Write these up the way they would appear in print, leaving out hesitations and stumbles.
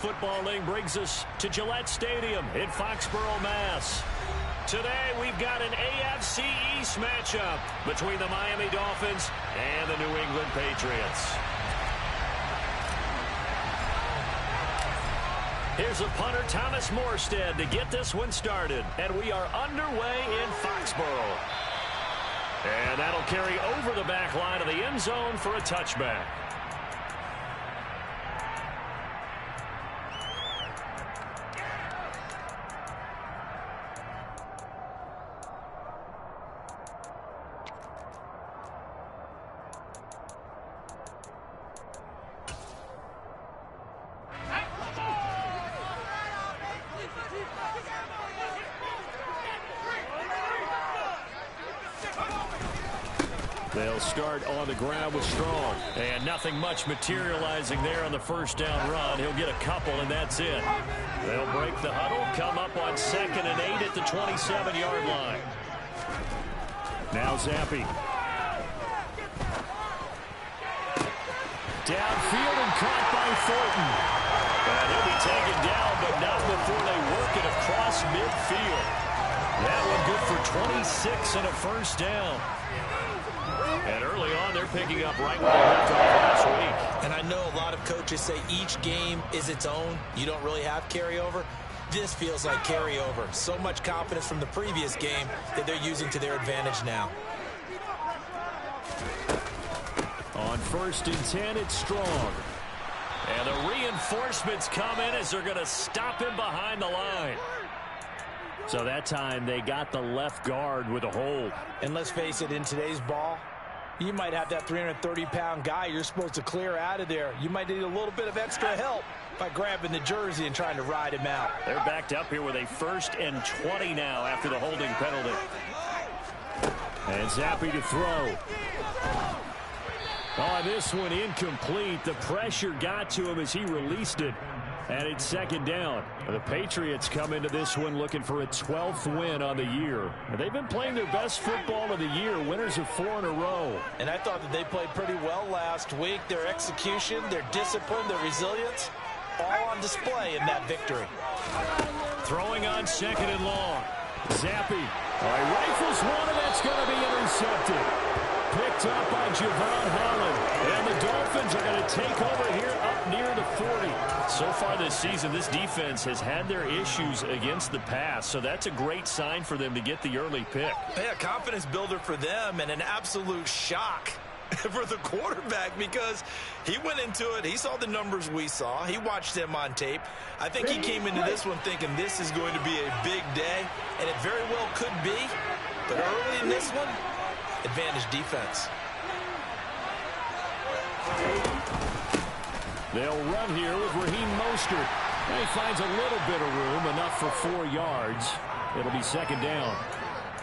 Football League brings us to Gillette Stadium in Foxborough, Mass. Today, we've got an AFC East matchup between the Miami Dolphins and the New England Patriots. Here's a punter, Thomas Morstead, to get this one started. And we are underway in Foxborough. And that'll carry over the back line of the end zone for a touchback. They'll start on the ground with Strong. And nothing much materializing there on the first down run. He'll get a couple, and that's it. They'll break the huddle, come up on 2nd and 8 at the 27-yard line. Now Zappe. Downfield and caught by Thornton. And he'll be taken down, but not before they work it across midfield. That one good for 26 and a first down. And early on, they're picking up right where they left off last week. And I know a lot of coaches say each game is its own. You don't really have carryover. This feels like carryover. So much confidence from the previous game that they're using to their advantage now. On 1st and 10, it's Strong. And the reinforcements come in as they're going to him behind the line. So that time they got the left guard with a hold. And let's face it, in today's ball, you might have that 330-pound guy you're supposed to clear out of there. You might need a little bit of extra help by grabbing the jersey and trying to ride him out. They're backed up here with a 1st and 20 now after the holding penalty. And Zappe to throw. Oh, this one incomplete. The pressure got to him as he released it. And it's 2nd down. The Patriots come into this one looking for a 12th win on the year. They've been playing their best football of the year, winners of 4 in a row. And I thought that they played pretty well last week. Their execution, their discipline, their resilience, all on display in that victory. Throwing on 2nd and long. Zappe. Rifles one, and that's going to be intercepted. Picked up by Javon Holland. And the Dolphins are going to take over here up near the 40. So far this season, this defense has had their issues against the pass. So that's a great sign for them to get the early pick. Yeah, confidence builder for them and an absolute shock for the quarterback because he went into it. He saw the numbers we saw. He watched them on tape. I think he came into this one thinking this is going to be a big day, and it very well could be. But early in this one, advantage defense. They'll run here with Raheem Mostert. He finds a little bit of room, enough for 4 yards. It'll be 2nd down.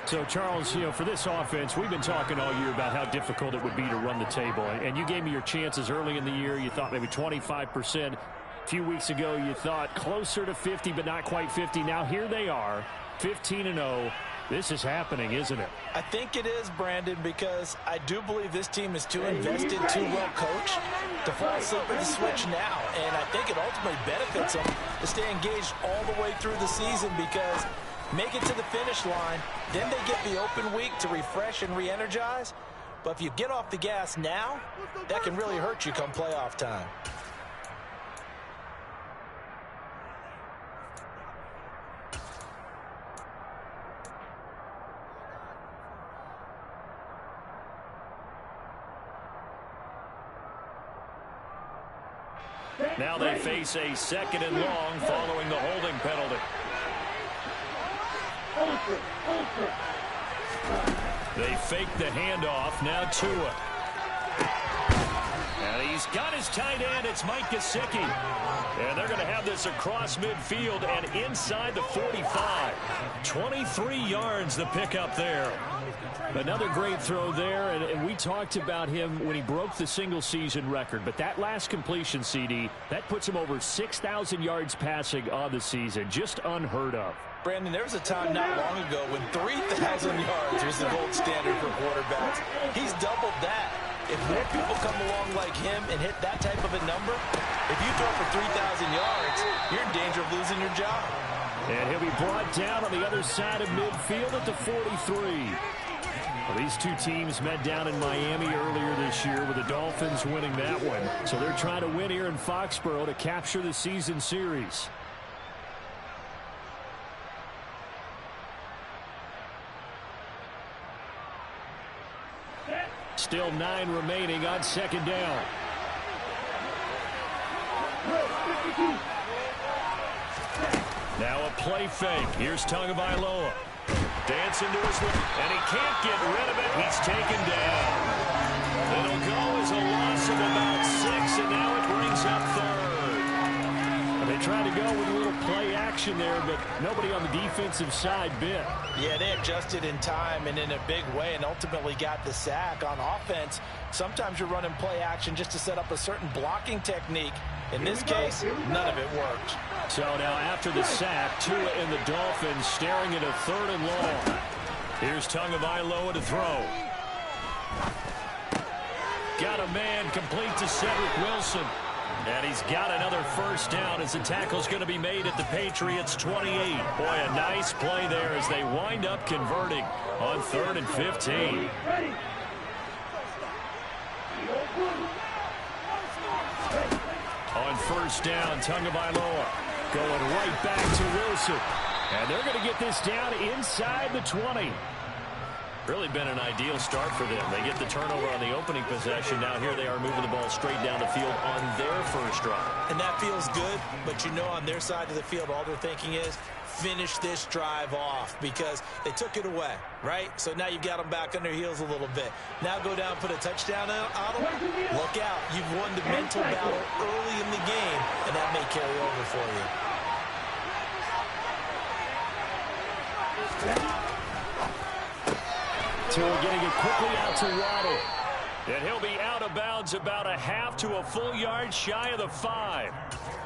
So, Charles, for this offense, we've been talking all year about how difficult it would be to run the table. And you gave me your chances early in the year. You thought maybe 25%. A few weeks ago, you thought closer to 50, but not quite 50. Now, here they are, 15-0. This is happening, isn't it? I think it is, Brandon, because I do believe this team is too invested, too well coached to fall asleep at the switch now. And I think it ultimately benefits them to stay engaged all the way through the season because make it to the finish line, then they get the open week to refresh and re-energize. But if you get off the gas now, that can really hurt you come playoff time. Now they face a 2nd and long following the holding penalty. They fake the handoff. Now Tua. And he's got his tight end. It's Mike Gesicki. And they're going to have this across midfield and inside the 45. 23 yards the pickup there. Another great throw there, and we talked about him when he broke the single-season record. But that last completion, CD, that puts him over 6,000 yards passing on the season. Just unheard of. Brandon, there was a time not long ago when 3,000 yards was the gold standard for quarterbacks. He's doubled that. if more people come along like him and hit that type of a number, if you throw for 3,000 yards, you're in danger of losing your job. And he'll be brought down on the other side of midfield at the 43. Well, these two teams met down in Miami earlier this year with the Dolphins winning that one. So they're trying to win here in Foxborough to capture the season series. Still 9 remaining on second down. Now a play fake. Here's Tagovailoa. Dancing to his left, and he can't get rid of it. He's taken down. It'll go as a loss of about 6, and now it brings up third. And they tried to go with a little play action there, but nobody on the defensive side bit. Yeah, they adjusted in time and in a big way and ultimately got the sack. On offense, sometimes you're running play action just to set up a certain blocking technique. In this case, none of it worked. So now after the sack, Tua and the Dolphins staring at a 3rd and long. Here's Tagovailoa to throw. Got a man complete to Cedric Wilson. And he's got another first down as the tackle's going to be made at the Patriots 28. Boy, a nice play there as they wind up converting on 3rd and 15. On first down, Tagovailoa going right back to Wilson. And they're going to get this down inside the 20. Really been an ideal start for them. They get the turnover on the opening possession. Now here they are moving the ball straight down the field on their first drive. And that feels good, but you know on their side of the field, all they're thinking is finish this drive off because they took it away, right? So now you've got them back on their heels a little bit. Now go down, put a touchdown on them. Look out. You've won the mental battle early in the game, and that may carry over for you. Tua getting it quickly out to Waddle. And he'll be out of bounds about a half to a full yard shy of the 5.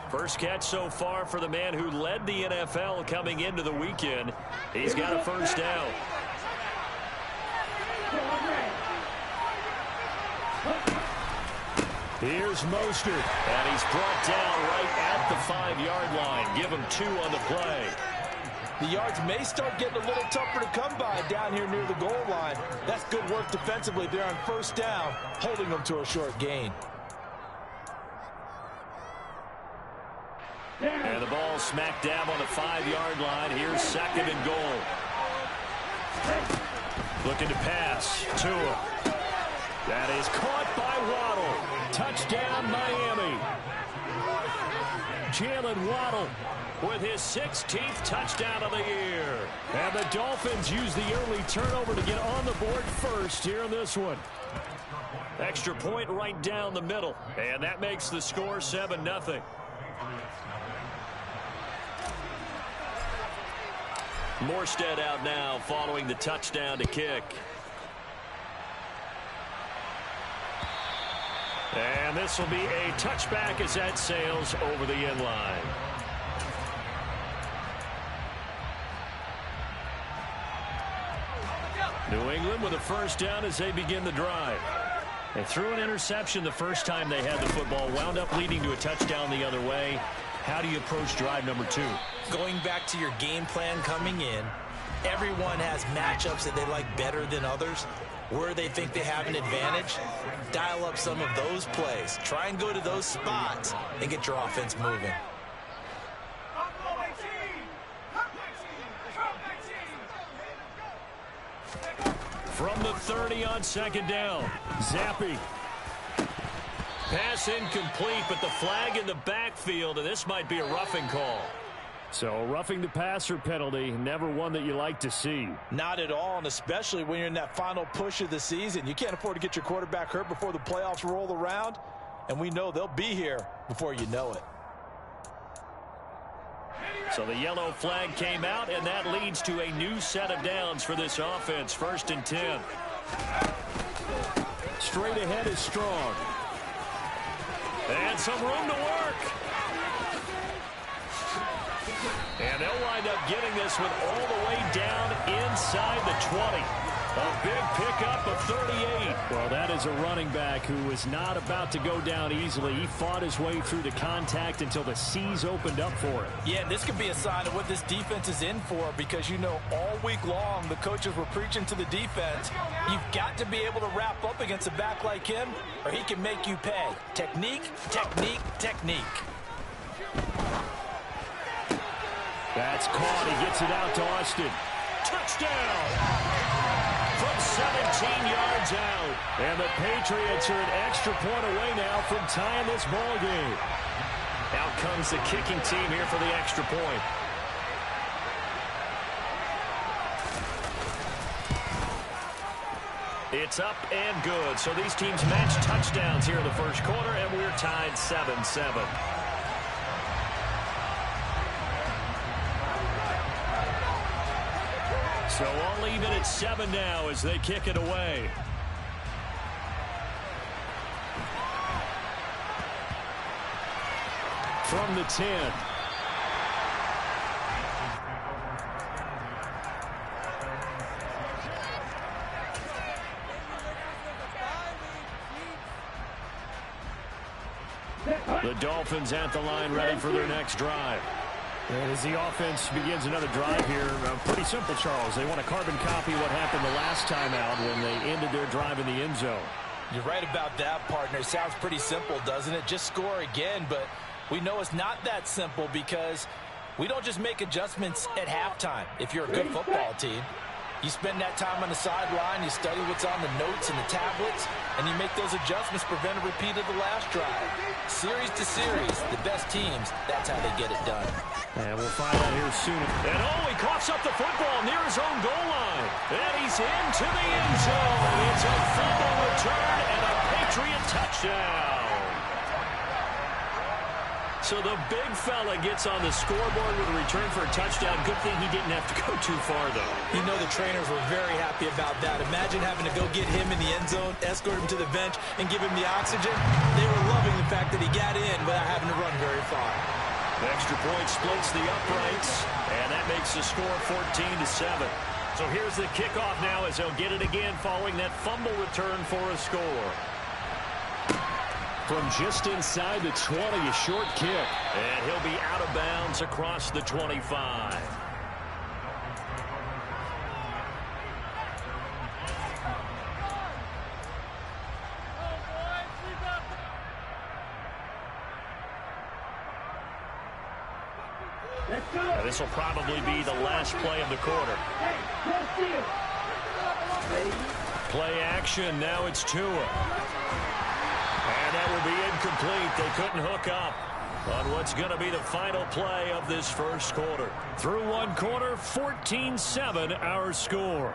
First catch so far for the man who led the NFL coming into the weekend. He's got a first down. Here's Mostert. And he's brought down right at the 5-yard line. Give him 2 on the play. The yards may start getting a little tougher to come by down here near the goal line. That's good work defensively there on first down, holding them to a short gain. And the ball smack dab on the 5-yard line. Here's 2nd and goal. Looking to pass. Tua. That is caught by Waddle. Touchdown, Miami. Jalen Waddle with his 16th touchdown of the year. And the Dolphins use the early turnover to get on the board first here in this one. Extra point right down the middle. And that makes the score 7-0. Morstead out now following the touchdown to kick. And this will be a touchback as that sails over the end line. New England with a first down as they begin the drive. They threw an interception the first time they had the football, wound up leading to a touchdown the other way. How do you approach drive number 2? Going back to your game plan coming in, everyone has matchups that they like better than others. Where they think they have an advantage, dial up some of those plays. Try and go to those spots and get your offense moving. From the 30 on second down, Zappi. Pass incomplete, but the flag in the backfield, and this might be a roughing call. So roughing the passer penalty, never one that you like to see. Not at all, and especially when you're in that final push of the season. You can't afford to get your quarterback hurt before the playoffs roll around, and we know they'll be here before you know it. So the yellow flag came out, and that leads to a new set of downs for this offense. 1st and 10. Straight ahead is Strong. And some room to work. And they'll wind up getting this one all the way down inside the 20. A big pickup of 38. Well, that is a running back who was not about to go down easily. He fought his way through the contact until the seas opened up for him. Yeah, this could be a sign of what this defense is in for, because, you know, all week long the coaches were preaching to the defense, you've got to be able to wrap up against a back like him or he can make you pay. Technique, technique, technique. That's caught. He gets it out to Austin. Touchdown! From 17 yards out. And the Patriots are an extra point away now from tying this ball game. Out comes the kicking team here for the extra point. It's up and good. So these teams match touchdowns here in the first quarter, and we're tied 7-7. So all even at 7 now as they kick it away. From the 10. The Dolphins at the line ready for their next drive. And as the offense begins another drive here, pretty simple, Charles. They want to carbon copy what happened the last time out when they ended their drive in the end zone. You're right about that, partner. Sounds pretty simple, doesn't it? Just score again, but we know it's not that simple because we don't just make adjustments at halftime. If you're a good football team, you spend that time on the sideline, you study what's on the notes and the tablets, and you make those adjustments, prevent a repeat of the last drive. Series to series, the best teams, that's how they get it done. And we'll find out here soon. And he coughs up the football near his own goal line. And he's into the end zone. It's a fumble return and a Patriot touchdown. So the big fella gets on the scoreboard with a return for a touchdown. Good thing he didn't have to go too far, though. You know the trainers were very happy about that. Imagine having to go get him in the end zone, escort him to the bench, and give him the oxygen. They were loving the fact that he got in without having to run very far. The extra point splits the uprights, and that makes the score 14-7. So here's the kickoff now as they'll get it again following that fumble return for a score. From just inside the 20, a short kick. And he'll be out of bounds across the 25. Now, this will probably be the last play of the quarter. Play action. Now it's Tua. And that will be incomplete. They couldn't hook up on what's going to be the final play of this first quarter. Through one quarter, 14-7 our score.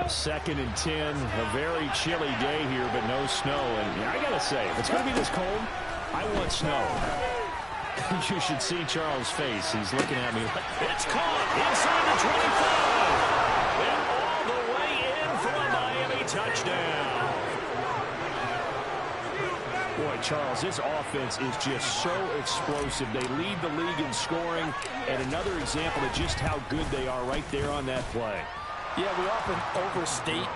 Second and 10, a very chilly day here, but no snow. And I got to say, if it's going to be this cold, I want snow. You should see Charles' face. He's looking at me like, it's caught inside the 25. And all the way in for a Miami touchdown. Boy, Charles, this offense is just so explosive. They lead the league in scoring, and another example of just how good they are right there on that play. Yeah, we often overstate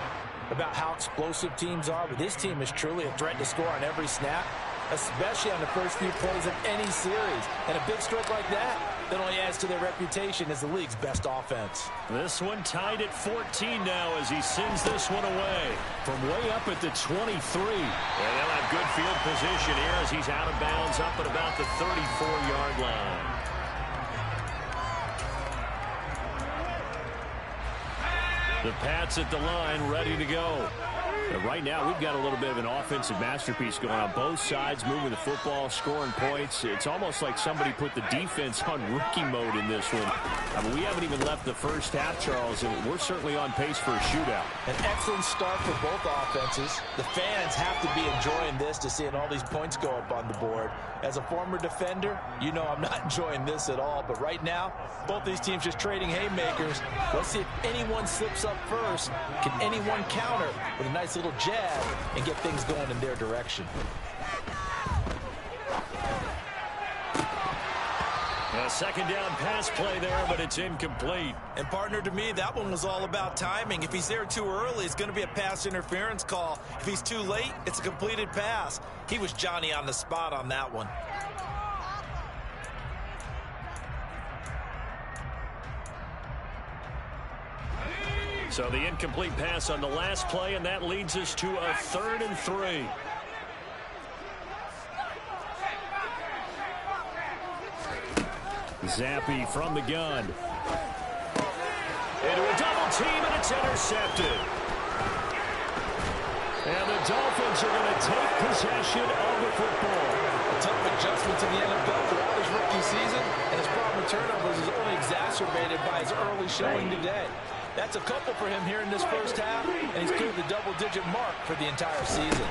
about how explosive teams are, but this team is truly a threat to score on every snap, especially on the first few plays of any series. And a big stroke like that only adds to their reputation as the league's best offense. This one tied at 14 now as he sends this one away from way up at the 23. And they'll have good field position here as he's out of bounds up at about the 34-yard line. The Pats at the line, ready to go. And right now, we've got a little bit of an offensive masterpiece going on both sides, moving the football, scoring points. It's almost like somebody put the defense on rookie mode in this one. I mean, we haven't even left the first half, Charles, and we're certainly on pace for a shootout. An excellent start for both offenses. The fans have to be enjoying this to seeing all these points go up on the board. As a former defender, you know I'm not enjoying this at all. But right now, both these teams just trading haymakers. Let's see if anyone slips up first. Can anyone counter with a nice little jab and get things going in their direction? A second down pass play there, but it's incomplete. And partner, to me, that one was all about timing. If he's there too early, it's going to be a pass interference call. If he's too late, it's a completed pass. He was Johnny on the spot on that one. So the incomplete pass on the last play, and that leads us to a 3rd and 3. Zappe from the gun. Into a double team, and it's intercepted. And the Dolphins are going to take possession of the football. A tough adjustment to the NFL throughout his rookie season, and his problem with turnovers is only exacerbated by his early showing today. That's a couple for him here in this first half, and he's cleared the double-digit mark for the entire season.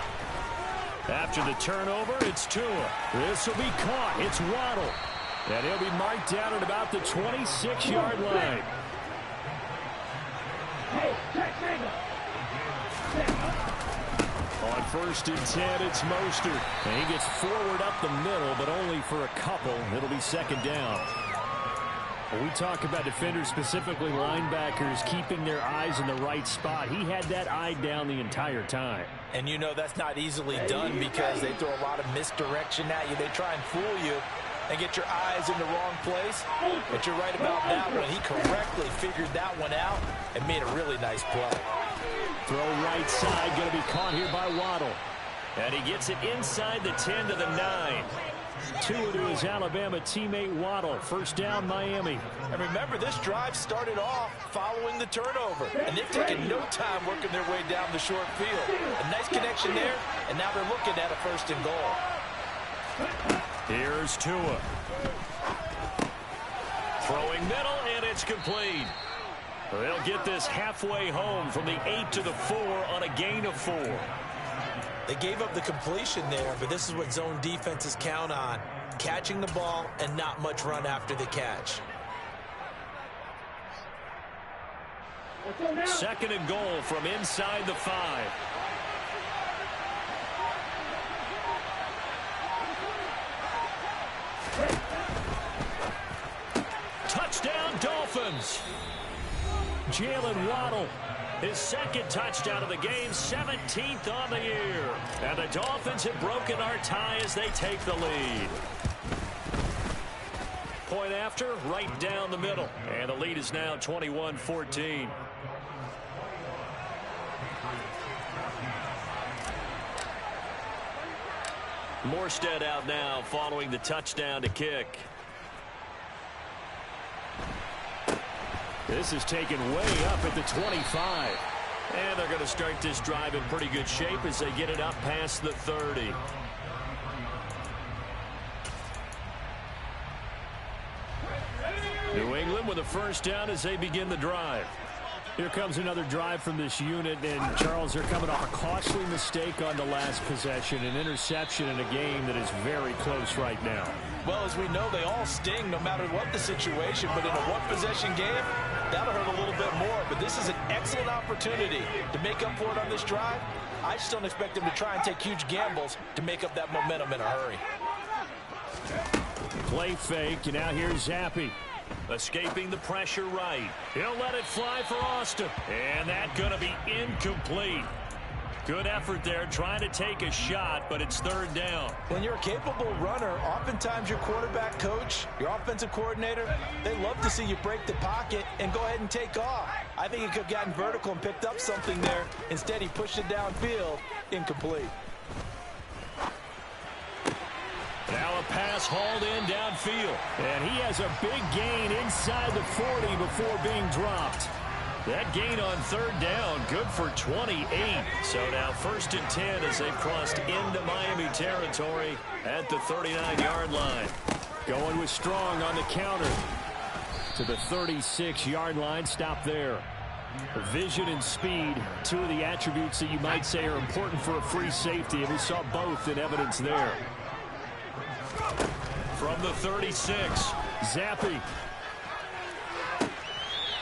After the turnover, it's Tua. This will be caught. It's Waddle. And he'll be marked down at about the 26-yard line. On 1st and 10, it's Mostert. And he gets forward up the middle, but only for a couple. It'll be 2nd down. When we talk about defenders, specifically linebackers, keeping their eyes in the right spot, he had that eye down the entire time. And you know that's not easily done because they throw a lot of misdirection at you. They try and fool you and get your eyes in the wrong place. But you're right about that one. He correctly figured that one out and made a really nice play. Throw right side, going to be caught here by Waddle. And he gets it inside the 10 to the 9. Tua to his Alabama teammate Waddle. 1st down, Miami. And remember, this drive started off following the turnover. And they've taken no time working their way down the short field. A nice connection there, and now they're looking at a 1st and goal. Here's Tua. Throwing middle, and it's complete. They'll get this halfway home from the 8 to the 4 on a gain of 4. They gave up the completion there, but this is what zone defenses count on. Catching the ball and not much run after the catch. 2nd and goal from inside the 5. Touchdown, Dolphins. Jalen Waddle, his 2nd touchdown of the game, 17th on the year. And the Dolphins have broken our tie as they take the lead. Point after, right down the middle. And the lead is now 21-14. Morstead out now following the touchdown to kick. This is taken way up at the 25. And they're going to start this drive in pretty good shape as they get it up past the 30. New England with a 1st down as they begin the drive. Here comes another drive from this unit, and Charles, they're coming off a costly mistake on the last possession, an interception in a game that is very close right now. Well, as we know, they all sting no matter what the situation, but in a one-possession game, that'll hurt a little bit more. But this is an excellent opportunity to make up for it on this drive. I just don't expect them to try and take huge gambles to make up that momentum in a hurry. Play fake, and now here's Zappe. Escaping the pressure right. He'll let it fly for Austin. And that's going to be incomplete. Good effort there trying to take a shot, but it's 3rd down. When you're a capable runner, oftentimes your quarterback coach, your offensive coordinator, they love to see you break the pocket and go ahead and take off. I think he could have gotten vertical and picked up something there. Instead, he pushed it downfield. Incomplete. Now a pass hauled in downfield. And he has a big gain inside the 40 before being dropped. That gain on third down, good for 28. So now 1st and 10 as they've crossed into Miami territory at the 39-yard line. Going with Strong on the counter to the 36-yard line. Stop there. Vision and speed, two of the attributes that you might say are important for a free safety, and we saw both in evidence there. From the 36, Zappe.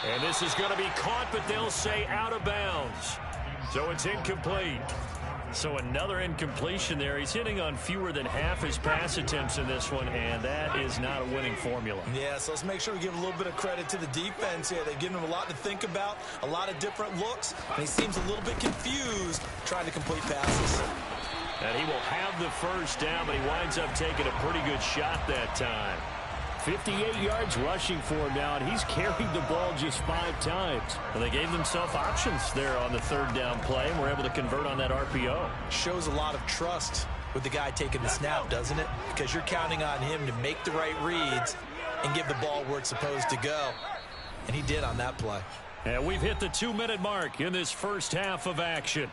And this is going to be caught, but they'll say out of bounds. So it's incomplete. So another incompletion there. He's hitting on fewer than half his pass attempts in this one, and that is not a winning formula. Yeah, so let's make sure we give a little bit of credit to the defense here. They've given him a lot to think about, a lot of different looks, and he seems a little bit confused trying to complete passes. And he will have the first down, but he winds up taking a pretty good shot that time. 58 yards rushing for him now, and he's carried the ball just 5 times. And they gave themselves options there on the third down play, and were able to convert on that RPO. Shows a lot of trust with the guy taking the snap, doesn't it? Because you're counting on him to make the right reads and give the ball where it's supposed to go. And he did on that play. And we've hit the 2-minute mark in this first half of action.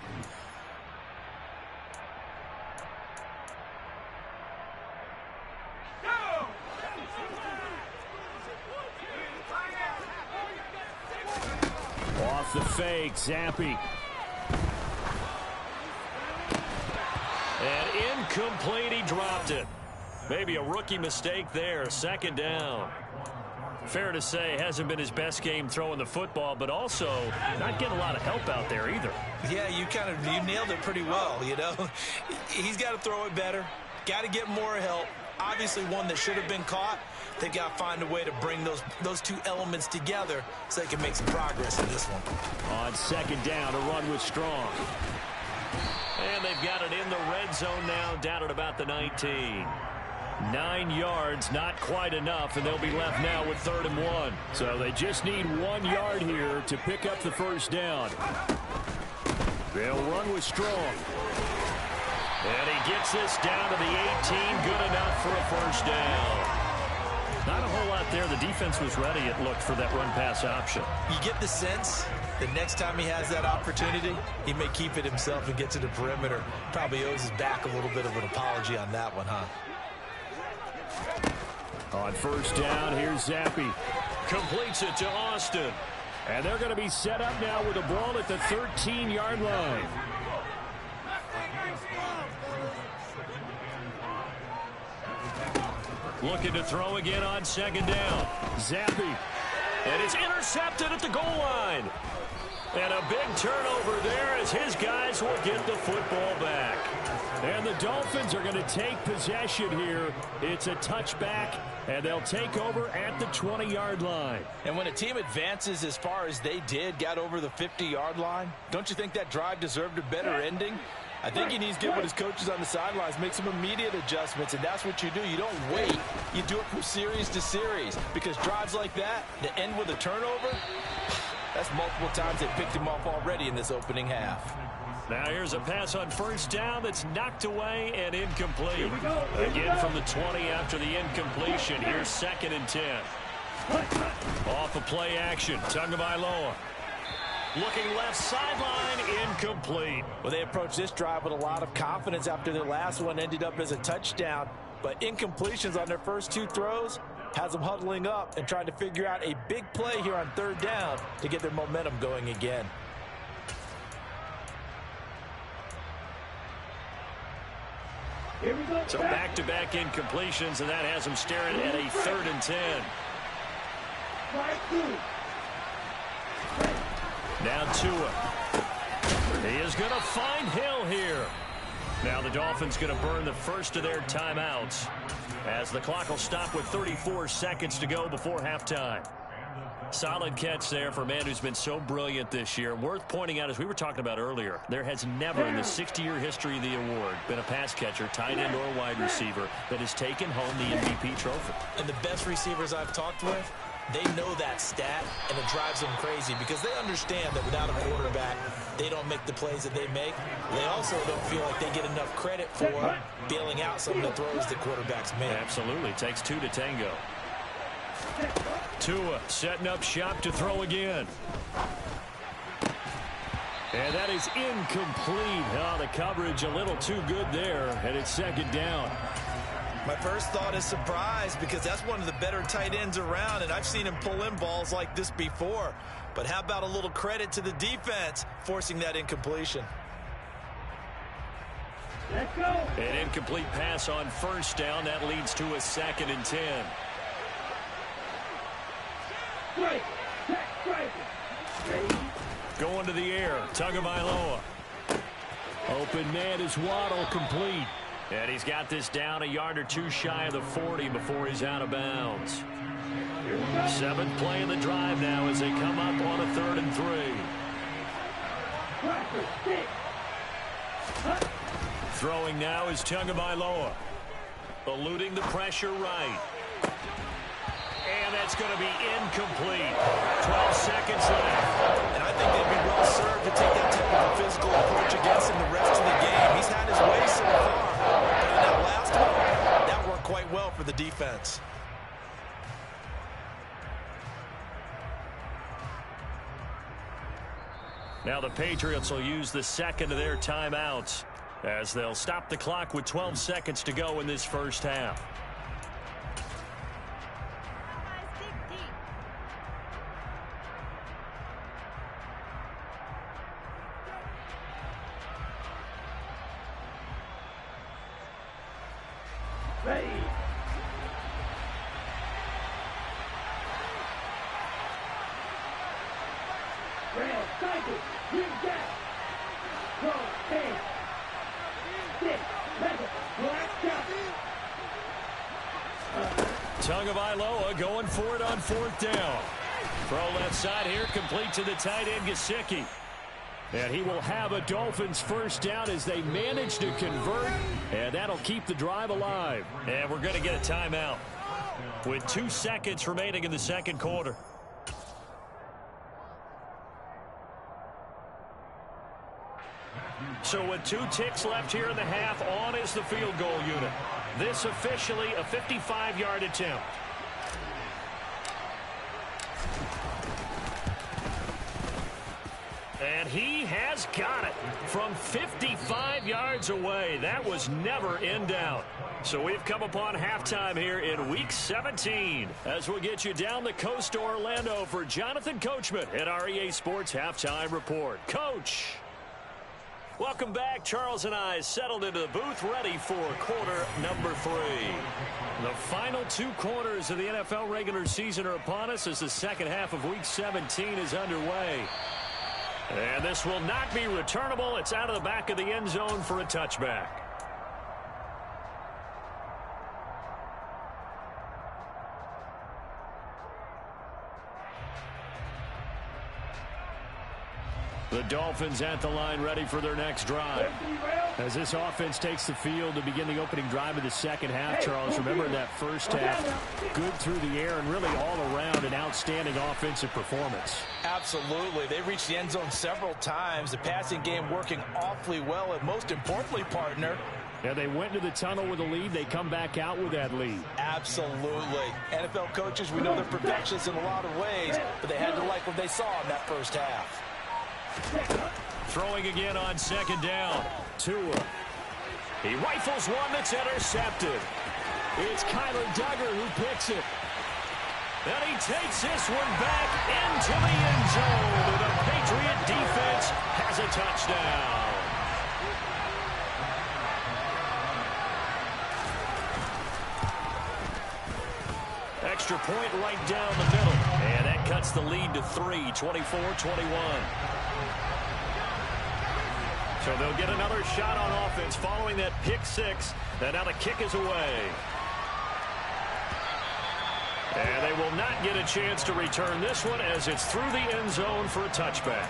Off the fake, Zappe. And incomplete, he dropped it. Maybe a rookie mistake there, 2nd down. Fair to say, hasn't been his best game throwing the football, but also not getting a lot of help out there either. Yeah, you nailed it pretty well, you know. He's got to throw it better, got to get more help. Obviously one that should have been caught. They've got to find a way to bring those two elements together so they can make some progress in this one. On 2nd down, a run with Strong. And they've got it in the red zone now, down at about the 19. 9 yards, not quite enough, and they'll be left now with 3rd and 1. So they just need 1 yard here to pick up the first down. They'll run with Strong. And he gets this down to the 18, good enough for a first down. Not a whole lot there. The defense was ready, it looked, for that run-pass option. You get the sense that next time he has that opportunity, he may keep it himself and get to the perimeter. Probably owes his back a little bit of an apology on that one, huh? On 1st down, here's Zappe. Completes it to Austin. And they're going to be set up now with the ball at the 13-yard line. Looking to throw again on 2nd down. Zappe. And it's intercepted at the goal line. And a big turnover there as his guys will get the football back. And the Dolphins are going to take possession here. It's a touchback, and they'll take over at the 20-yard line. And when a team advances as far as they did, got over the 50-yard line, don't you think that drive deserved a better ending? I think he needs to get with his coaches on the sidelines, make some immediate adjustments, and that's what you do. You don't wait. You do it from series to series, because drives like that, to end with a turnover, that's multiple times they picked him off already in this opening half. Now here's a pass on 1st down that's knocked away and incomplete. Again from the 20 after the incompletion. Here's 2nd and 10. Off of play action, Tagovailoa. Looking left sideline, incomplete. Well, they approached this drive with a lot of confidence after their last one ended up as a touchdown. But incompletions on their first 2 throws has them huddling up and trying to figure out a big play here on 3rd down to get their momentum going again. So back-to-back incompletions, and that has them staring at a 3rd and 10. Now Tua. He is going to find Hill here. Now the Dolphins going to burn the first of their timeouts as the clock will stop with 34 seconds to go before halftime. Solid catch there for a man who's been so brilliant this year. Worth pointing out, as we were talking about earlier, there has never in the 60-year history of the award been a pass catcher, tight end, or wide receiver that has taken home the MVP trophy. And the best receivers I've talked with, they know that stat, and it drives them crazy because they understand that without a quarterback, they don't make the plays that they make. They also don't feel like they get enough credit for bailing out some of the throws that quarterbacks make. Absolutely. Takes 2 to tango. Tua setting up shop to throw again. And that is incomplete. Oh, the coverage a little too good there, and it's second down. My first thought is surprise, because that's one of the better tight ends around, and I've seen him pull in balls like this before. But how about a little credit to the defense forcing that incompletion? Let's go. An incomplete pass on first down. That leads to a 2nd and 10. Strike. Going to the air. Tagovailoa. Open man is Waddle, complete. And he's got this down a yard or two shy of the 40 before he's out of bounds. 7th play of the drive now as they come up on a 3rd and 3. Throwing now is Tagovailoa. Eluding the pressure right. And that's going to be incomplete. 12 seconds left. And I think they'd be well served to take that type of a physical approach against him the rest of the game. He's had his way so far. But in that last one, that worked quite well for the defense. Now the Patriots will use the 2nd of their timeouts as they'll stop the clock with 12 seconds to go in this first half. Ready. Rail, cycle, green gap. Roll, bang. Stick, level, black jump. Tagovailoa going for it on 4th down. Throw left side here, complete to the tight end, Gesicki. And he will have a Dolphins first down as they manage to convert, and that'll keep the drive alive. And we're going to get a timeout with 2 seconds remaining in the second quarter. So with 2 ticks left here in the half, on is the field goal unit. This officially a 55-yard attempt. And he has got it from 55 yards away. That was never in doubt. So we've come upon halftime here in Week 17 as we'll get you down the coast to Orlando for Jonathan Coachman at our EA Sports Halftime Report. Coach, welcome back. Charles and I settled into the booth ready for quarter number 3. The final 2 quarters of the NFL regular season are upon us as the second half of Week 17 is underway. And this will not be returnable. It's out of the back of the end zone for a touchback. The Dolphins at the line ready for their next drive. As this offense takes the field to begin the opening drive of the second half, Charles, remember in that first half, good through the air and really all around an outstanding offensive performance. Absolutely. They reached the end zone several times. The passing game working awfully well, and most importantly, partner, yeah, they went to the tunnel with a lead. They come back out with that lead. Absolutely. NFL coaches, we know they're perfectionists in a lot of ways, but they had to like what they saw in that first half. Throwing again on second down. Tua. He rifles one that's intercepted. It's Kyler Duggar who picks it. And he takes this one back into the end zone. And the Patriot defense has a touchdown. Extra point right down the middle. And that cuts the lead to 3, 24-21. So they'll get another shot on offense following that pick 6. And now the kick is away. And they will not get a chance to return this one as it's through the end zone for a touchback.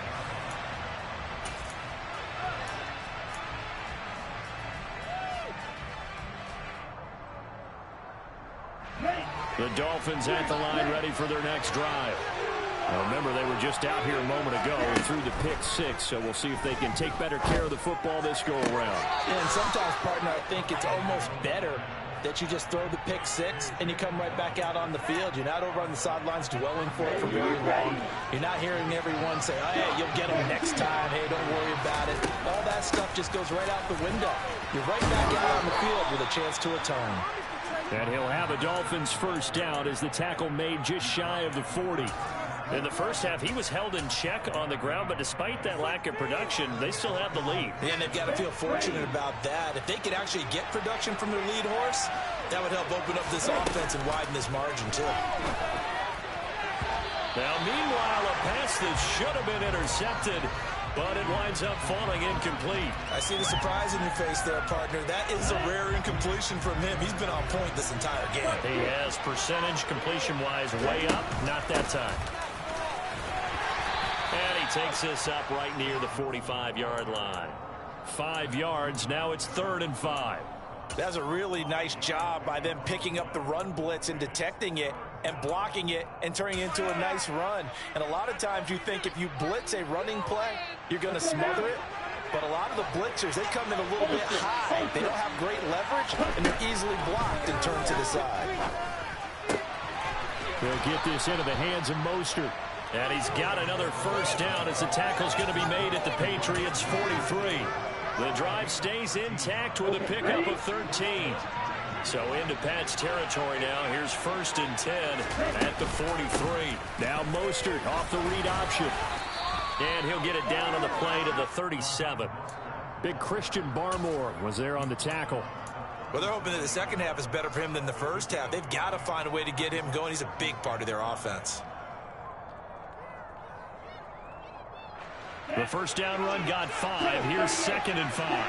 The Dolphins at the line ready for their next drive. Well, remember, they were just out here a moment ago and threw the pick 6, so we'll see if they can take better care of the football this go-around. And sometimes, partner, I think it's almost better that you just throw the pick 6 and you come right back out on the field. You're not over on the sidelines dwelling for it for very long. You're not hearing everyone say, oh, hey, you'll get them next time. Hey, don't worry about it. All that stuff just goes right out the window. You're right back out on the field with a chance to atone. And he'll have a Dolphins first down as the tackle made just shy of the 40. In the first half, he was held in check on the ground, but despite that lack of production, they still have the lead. And they've got to feel fortunate about that. If they could actually get production from their lead horse, that would help open up this offense and widen this margin, too. Now, meanwhile, a pass that should have been intercepted, but it winds up falling incomplete. I see the surprise in your face there, partner. That is a rare incompletion from him. He's been on point this entire game. He has percentage completion-wise way up, not that time. And he takes this up right near the 45-yard line. 5 yards, now it's 3rd and 5. That's a really nice job by them picking up the run blitz and detecting it and blocking it and turning it into a nice run. And a lot of times you think if you blitz a running play, you're going to smother it. But a lot of the blitzers, they come in a little bit high. They don't have great leverage, and they're easily blocked and turned to the side. They'll get this into the hands of Mostert. And he's got another first down as the tackle's going to be made at the Patriots' 43. The drive stays intact with a pickup of 13. So into Pat's territory now. Here's 1st and 10 at the 43. Now Mostert off the read option. And he'll get it down on the play to the 37. Big Christian Barmore was there on the tackle. Well, they're hoping that the second half is better for him than the first half. They've got to find a way to get him going. He's a big part of their offense. The first down run got 5. Here's 2nd and 5.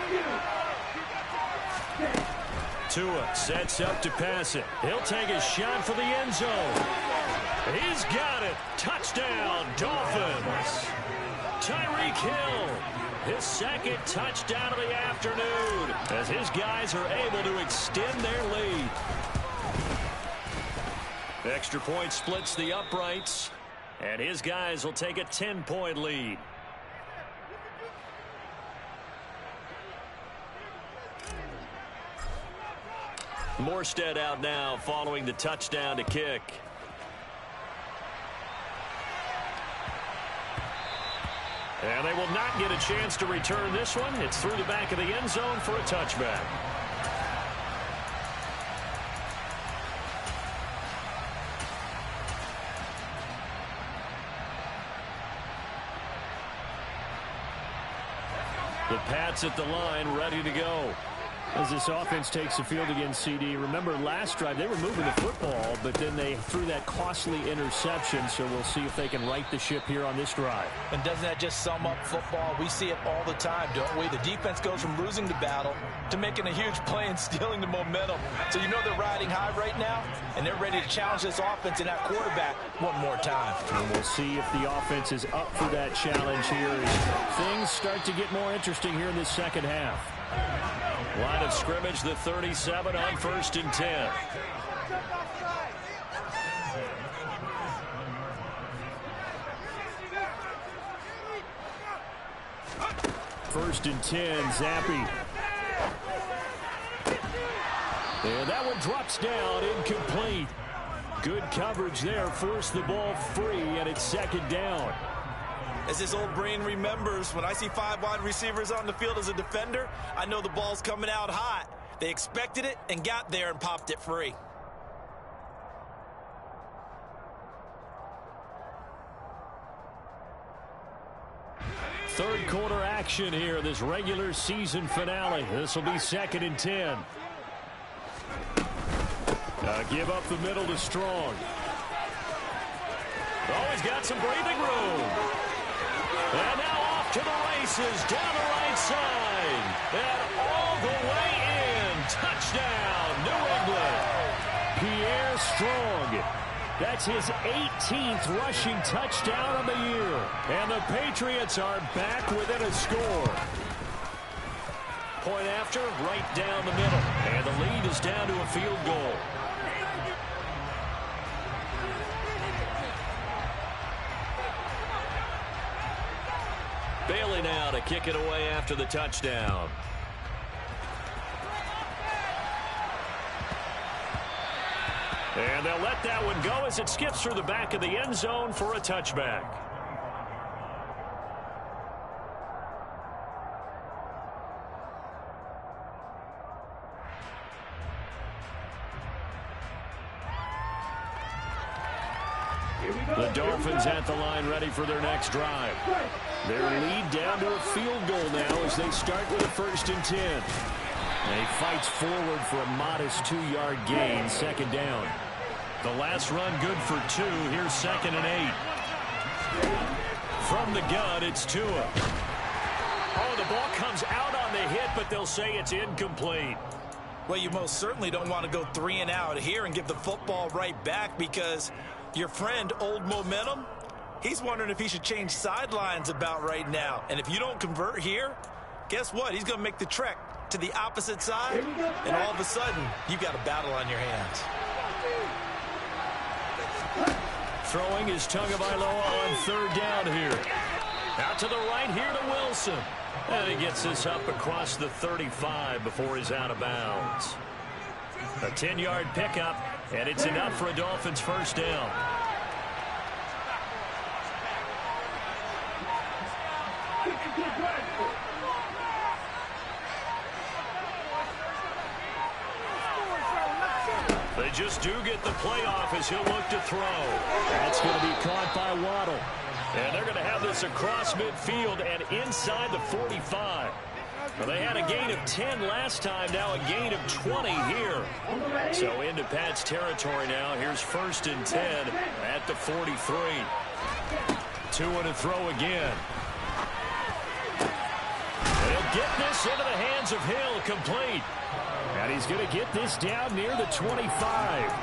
Tua sets up to pass it. He'll take a shot for the end zone. He's got it. Touchdown, Dolphins. Tyreek Hill, his 2nd touchdown of the afternoon, as his guys are able to extend their lead. Extra point splits the uprights, and his guys will take a 10-point lead. Morstead out now following the touchdown to kick. And they will not get a chance to return this one. It's through the back of the end zone for a touchback. The Pats at the line, ready to go. As this offense takes the field against CD, remember last drive they were moving the football, but then they threw that costly interception, so we'll see if they can right the ship here on this drive. And doesn't that just sum up football? We see it all the time, don't we? The defense goes from losing the battle to making a huge play and stealing the momentum. So you know they're riding high right now, and they're ready to challenge this offense and that quarterback one more time. And we'll see if the offense is up for that challenge here as things start to get more interesting here in this second half. Line of scrimmage, the 37 on 1st and 10. First and 10, Zappe. And that one drops down, incomplete. Good coverage there, forced the ball free, and it's 2nd down. As this old brain remembers, when I see 5 wide receivers on the field as a defender, I know the ball's coming out hot. They expected it and got there and popped it free. Third quarter action here, this regular season finale. This will be 2nd and 10. Give up the middle to Strong. Oh, he's got some breathing room. And now off to the races, down the right side. And all the way in. Touchdown, New England. Pierre Strong. That's his 18th rushing touchdown of the year. And the Patriots are back within a score. Point after, right down the middle. And the lead is down to a field goal. Bailey now to kick it away after the touchdown. And they'll let that one go as it skips through the back of the end zone for a touchback. The Dolphins at the line ready for their next drive. Their lead down to a field goal now as they start with a 1st and 10. And he fights forward for a modest 2-yard gain, 2nd down. The last run good for 2. Here's 2nd and 8. From the gun, it's Tua. Oh, the ball comes out on the hit, but they'll say it's incomplete. Well, you most certainly don't want to go 3 and out here and give the football right back, because your friend, Old Momentum, he's wondering if he should change sidelines about right now. And if you don't convert here, guess what? He's going to make the trek to the opposite side, and all of a sudden, you've got a battle on your hands. Throwing is Tagovailoa on 3rd down here. Out to the right here to Wilson. And he gets this up across the 35 before he's out of bounds. A 10-yard pickup, and it's enough for a Dolphins 1st down. They just do get the playoff as he'll look to throw. That's going to be caught by Waddle. And they're going to have this across midfield and inside the 45. Well, they had a gain of 10 last time, now a gain of 20 here. So into Pat's territory now. Here's 1st and 10 at the 43. Tua to throw again. They'll get this into the hands of Hill, complete. And he's going to get this down near the 25.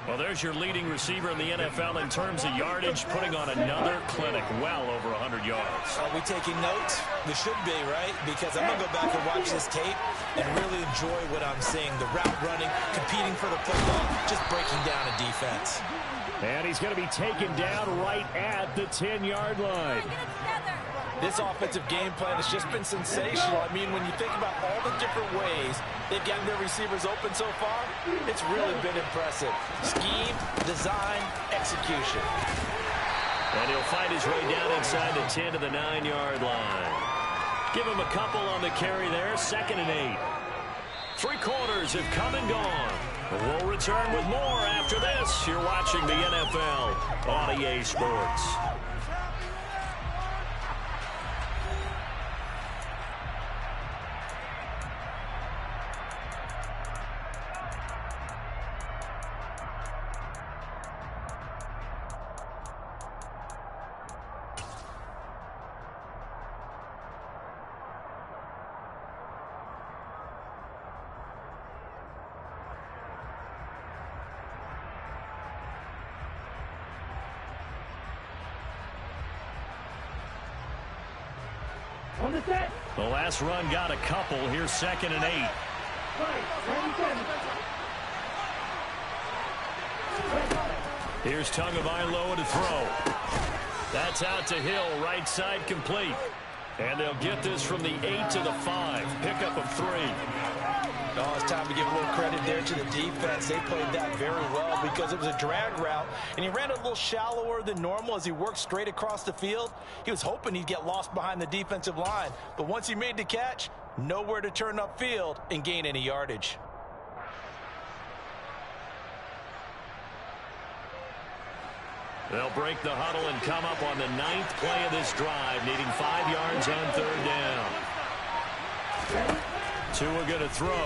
Well, there's your leading receiver in the NFL in terms of yardage, putting on another clinic, well over 100 yards. Are we taking notes? We should be, right? Because I'm going to go back and watch this tape and really enjoy what I'm seeing. The route running, competing for the football, just breaking down a defense. And he's going to be taken down right at the 10-yard line. This offensive game plan has just been sensational. I mean, when you think about all the different ways they've gotten their receivers open so far, it's really been impressive. Scheme, design, execution. And he'll find his way down inside the 10 to the 9-yard line. Give him a couple on the carry there, 2nd and 8. 3 quarters have come and gone. We'll return with more after this. You're watching the NFL on EA Sports. On the set. The last run got a couple. Here's 2nd and 8. Here's Tagovailoa to throw. That's out to Hill, right side complete. And they'll get this from the 8 to the 5. Pickup of 3. Oh, it's time to give a little credit there to the defense. They played that very well because it was a drag route, and he ran a little shallower than normal as he worked straight across the field. He was hoping he'd get lost behind the defensive line, but once he made the catch, nowhere to turn upfield and gain any yardage. They'll break the huddle and come up on the 9th play of this drive, needing 5 yards on 3rd down. Tua going to throw. To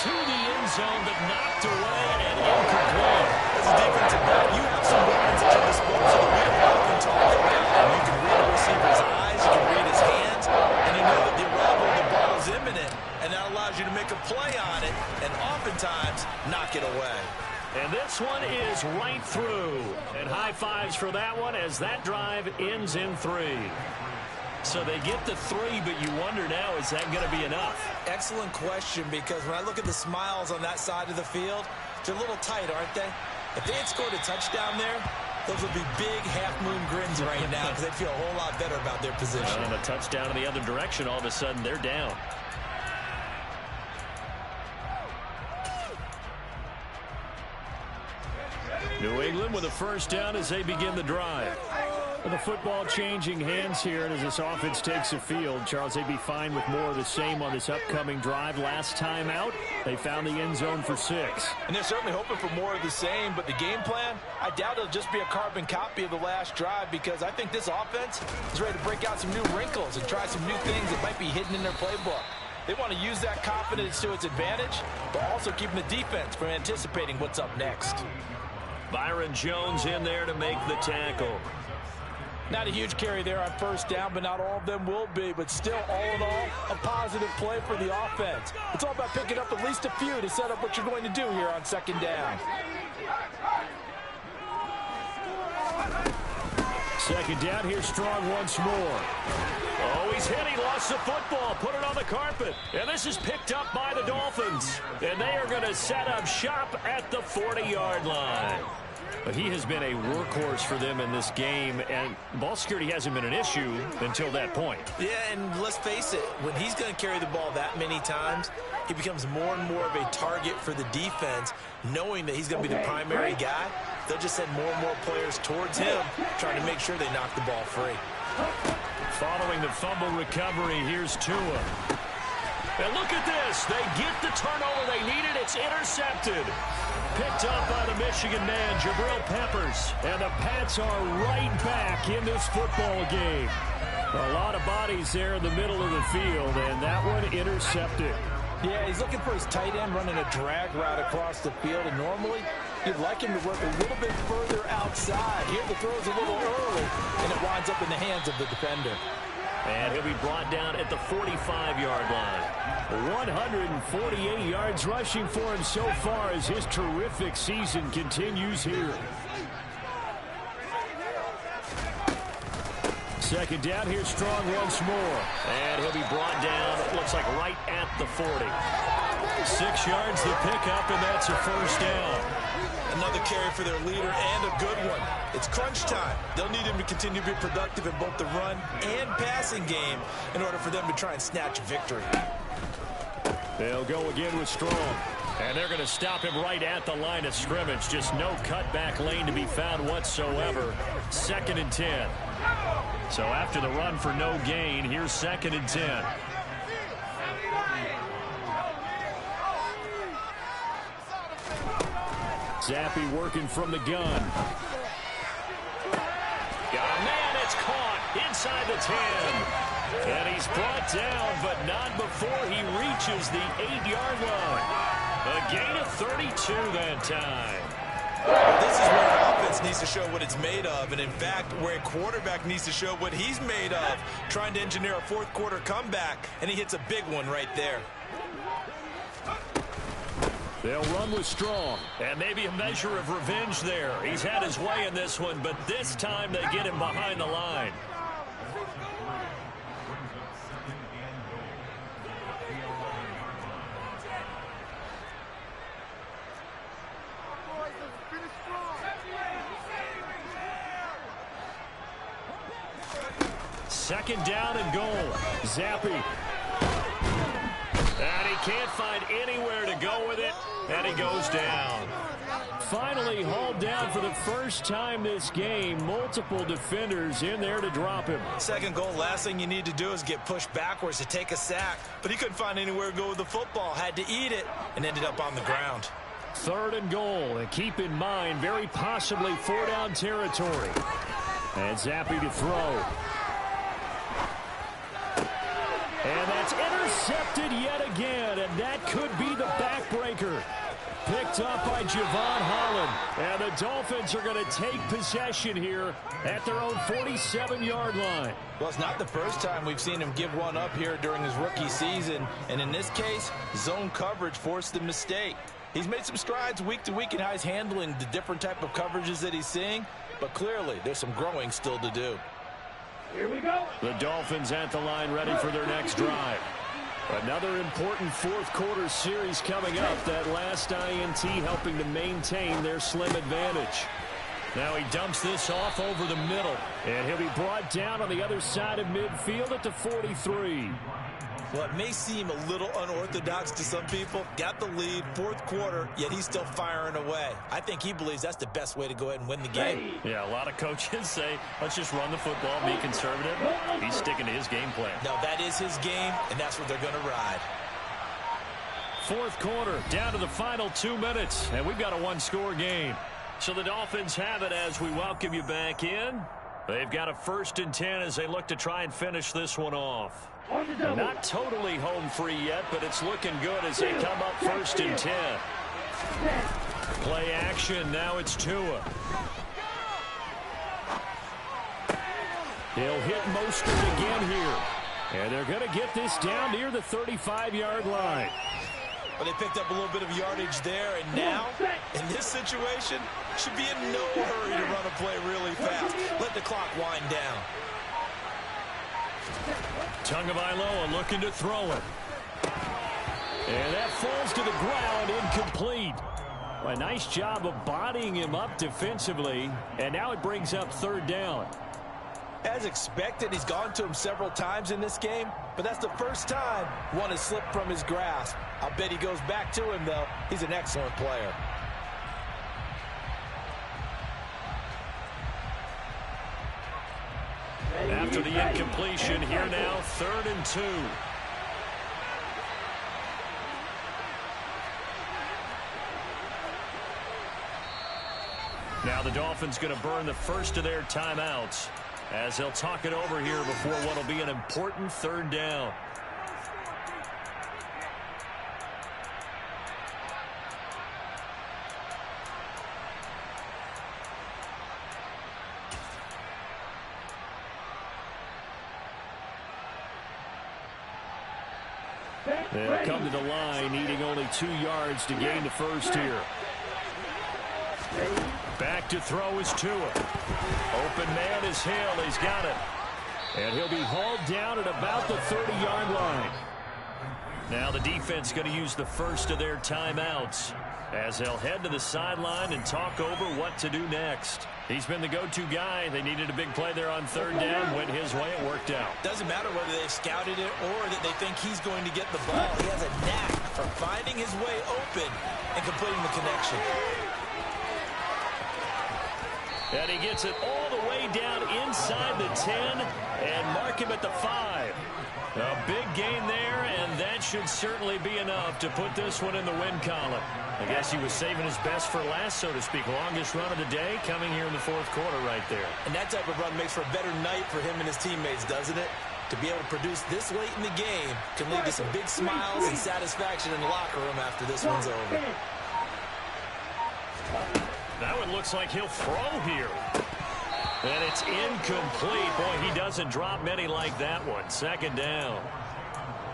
the end zone, but knocked away and incomplete. As a defensive back, you have some weapons at your disposal that we often talk about. You can read a receiver's eyes, you can read his hands, and you know that the arrival of the ball is imminent, and that allows you to make a play on it and oftentimes knock it away. And this one is right through. And high fives for that one as that drive ends in 3. So they get the 3, but you wonder now, is that going to be enough? Excellent question, because when I look at the smiles on that side of the field, they're a little tight, aren't they? If they had scored a touchdown there, Those will be big half-moon grins right now because they feel a whole lot better about their position. And a touchdown in the other direction, all of a sudden they're down. New England with a first down as they begin the drive. The football changing hands here, and as this offense takes the field, Charles, they'd be fine with more of the same on this upcoming drive. Last time out, they found the end zone for 6. And they're certainly hoping for more of the same, but the game plan, I doubt it'll just be a carbon copy of the last drive, because I think this offense is ready to break out some new wrinkles and try some new things that might be hidden in their playbook. They want to use that confidence to its advantage, but also keeping the defense from anticipating what's up next. Byron Jones in there to make the tackle. Not a huge carry there on first down, but not all of them will be. But still, all in all, a positive play for the offense. It's all about picking up at least a few to set up what you're going to do here on second down. Second down, here Strong once more. Oh, he's hit. He lost the football. Put it on the carpet. And this is picked up by the Dolphins. And they are going to set up shop at the 40-yard line. But he has been a workhorse for them in this game, and ball security hasn't been an issue until that point. Yeah, and let's face it, when he's going to carry the ball that many times, he becomes more and more of a target for the defense, knowing that he's going to be the primary guy. They'll just send more and more players towards him, trying to make sure they knock the ball free. Following the fumble recovery, here's Tua. And look at this. They get the turnover they needed. It's intercepted. Picked up by the Michigan man, Jabril Peppers. And the Pats are right back in this football game. A lot of bodies there in the middle of the field, and that one intercepted. Yeah, he's looking for his tight end running a drag route across the field, and normally you'd like him to work a little bit further outside. Here the throw's a little early, and it winds up in the hands of the defender. And he'll be brought down at the 45-yard line. 148 yards rushing for him so far as his terrific season continues here. Second down, here Strong once more. And he'll be brought down, it looks like right at the 40. 6 yards the pickup, and that's a first down. Another carry for their leader, and a good one. It's crunch time. They'll need him to continue to be productive in both the run and passing game in order for them to try and snatch victory. They'll go again with Strong. And they're going to stop him right at the line of scrimmage. Just no cutback lane to be found whatsoever. 2nd and 10. So after the run for no gain, here's 2nd and 10. Zappe working from the gun. Got a man, it's caught inside the 10. And he's brought down, but not before he reaches the 8-yard line. A gain of 32 that time. This is where an offense needs to show what it's made of, and in fact, where a quarterback needs to show what he's made of, trying to engineer a fourth-quarter comeback, and he hits a big one right there. They'll run with Strong. And maybe a measure of revenge there. He's had his way in this one, but this time they get him behind the line. Second down and goal. Zappe. And he can't find anywhere to go with it, and he goes down. Finally hauled down for the first time this game. Multiple defenders in there to drop him. Second goal, last thing you need to do is get pushed backwards to take a sack. But he couldn't find anywhere to go with the football. Had to eat it and ended up on the ground. 3rd and goal. And keep in mind, very possibly 4-down territory. And Zappe to throw. And that's intercepted yet again, and that could be the backbreaker. Picked up by Javon Holland. And the Dolphins are going to take possession here at their own 47-yard line. Well, it's not the first time we've seen him give one up here during his rookie season. And in this case, zone coverage forced the mistake. He's made some strides week to week in how he's handling the different type of coverages that he's seeing. But clearly, there's some growing still to do. Here we go. The Dolphins at the line ready for their next drive. Another important fourth-quarter series coming up. That last INT helping to maintain their slim advantage. Now he dumps this off over the middle. And he'll be brought down on the other side of midfield at the 43. Well, it may seem a little unorthodox to some people. Got the lead, fourth quarter, yet he's still firing away. I think he believes that's the best way to go ahead and win the game. Yeah, a lot of coaches say, let's just run the football, be conservative. He's sticking to his game plan. No, that is his game, and that's what they're going to ride. Fourth quarter, down to the final 2 minutes, and we've got a one-score game. So the Dolphins have it as we welcome you back in. They've got a 1st and 10 as they look to try and finish this one off. Not totally home free yet, but it's looking good as they come up 1st and 10. Play action. Now it's Tua. He'll hit Mostert again here. And they're going to get this down near the 35-yard line. But they picked up a little bit of yardage there, and now, in this situation, should be in no hurry to run a play really fast. Let the clock wind down. Tagovailoa looking to throw it. And that falls to the ground, incomplete. A nice job of bodying him up defensively, and now it brings up 3rd down. As expected, he's gone to him several times in this game, but that's the first time one has slipped from his grasp. I'll bet he goes back to him, though. He's an excellent player. After the incompletion, here now, 3rd and 2. Now the Dolphins going to burn the first of their timeouts as they'll talk it over here before what will be an important 3rd down. They'll come to the line, needing only 2 yards to gain the first here. Back to throw is Tua. Open man is Hill. He's got it. And he'll be hauled down at about the 30-yard line. Now the defense going to use the first of their timeouts as they'll head to the sideline and talk over what to do next. He's been the go-to guy. They needed a big play there on 3rd down. Went his way. It worked out. Doesn't matter whether they've scouted it or that they think he's going to get the ball. He has a knack for finding his way open and completing the connection. And he gets it all the way down inside the 10 and mark him at the 5. A big gain there, and that should certainly be enough to put this one in the win column. I guess he was saving his best for last, so to speak. Longest run of the day coming here in the 4th quarter right there. And that type of run makes for a better night for him and his teammates, doesn't it? To be able to produce this late in the game can lead to some big smiles and satisfaction in the locker room after this one's over. That one looks like he'll throw here. And it's incomplete. Boy, he doesn't drop many like that one. 2nd down.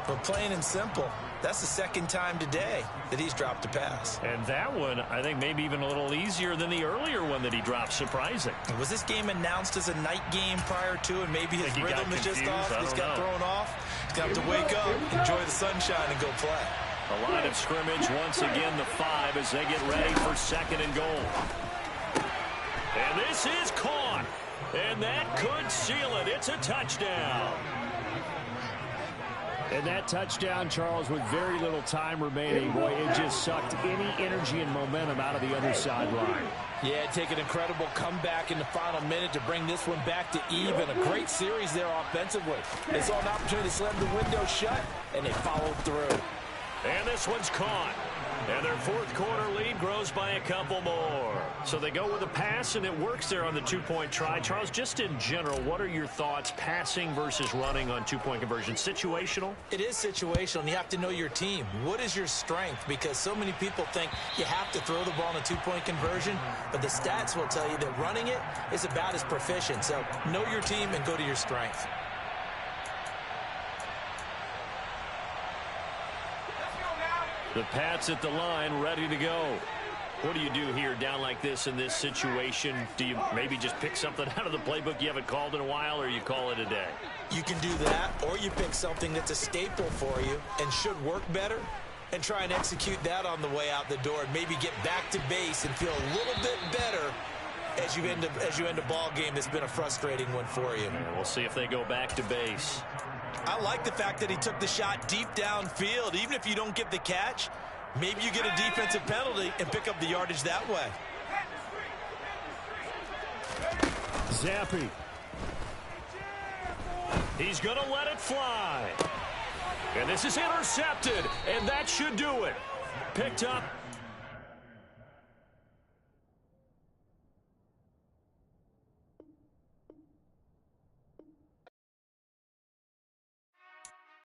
But plain and simple, that's the 2nd time today that he's dropped a pass. And that one, I think, maybe even a little easier than the earlier one that he dropped. Surprising. Was this game announced as a night game prior to, and maybe his rhythm is just off? He's got thrown off. He's got to wake up, enjoy the sunshine, and go play. A line of scrimmage, once again the 5 as they get ready for 2nd and goal. And this is caught. And that could seal it. It's a touchdown. And that touchdown, Charles, with very little time remaining, boy, it just sucked any energy and momentum out of the other sideline. Yeah, it'd take an incredible comeback in the final minute to bring this one back to even. A great series there offensively. They saw an opportunity to slam the window shut, and they followed through. And this one's caught. And their 4th quarter lead grows by a couple more. So they go with a pass, and it works there on the 2-point try. Charles, just in general, what are your thoughts passing versus running on 2-point conversion? Situational? It is situational, and you have to know your team. What is your strength? Because so many people think you have to throw the ball in a 2-point conversion, but the stats will tell you that running it is about as proficient. So know your team and go to your strength. The Pats at the line, ready to go. What do you do here down like this in this situation? Do you maybe just pick something out of the playbook you haven't called in a while, or you call it a day? You can do that, or you pick something that's a staple for you and should work better and try and execute that on the way out the door and maybe get back to base and feel a little bit better as you end a ball game that's been a frustrating one for you. And we'll see if they go back to base. I like the fact that he took the shot deep downfield. Even if you don't get the catch, maybe you get a defensive penalty and pick up the yardage that way. Zappi. He's going to let it fly. And this is intercepted, and that should do it. Picked up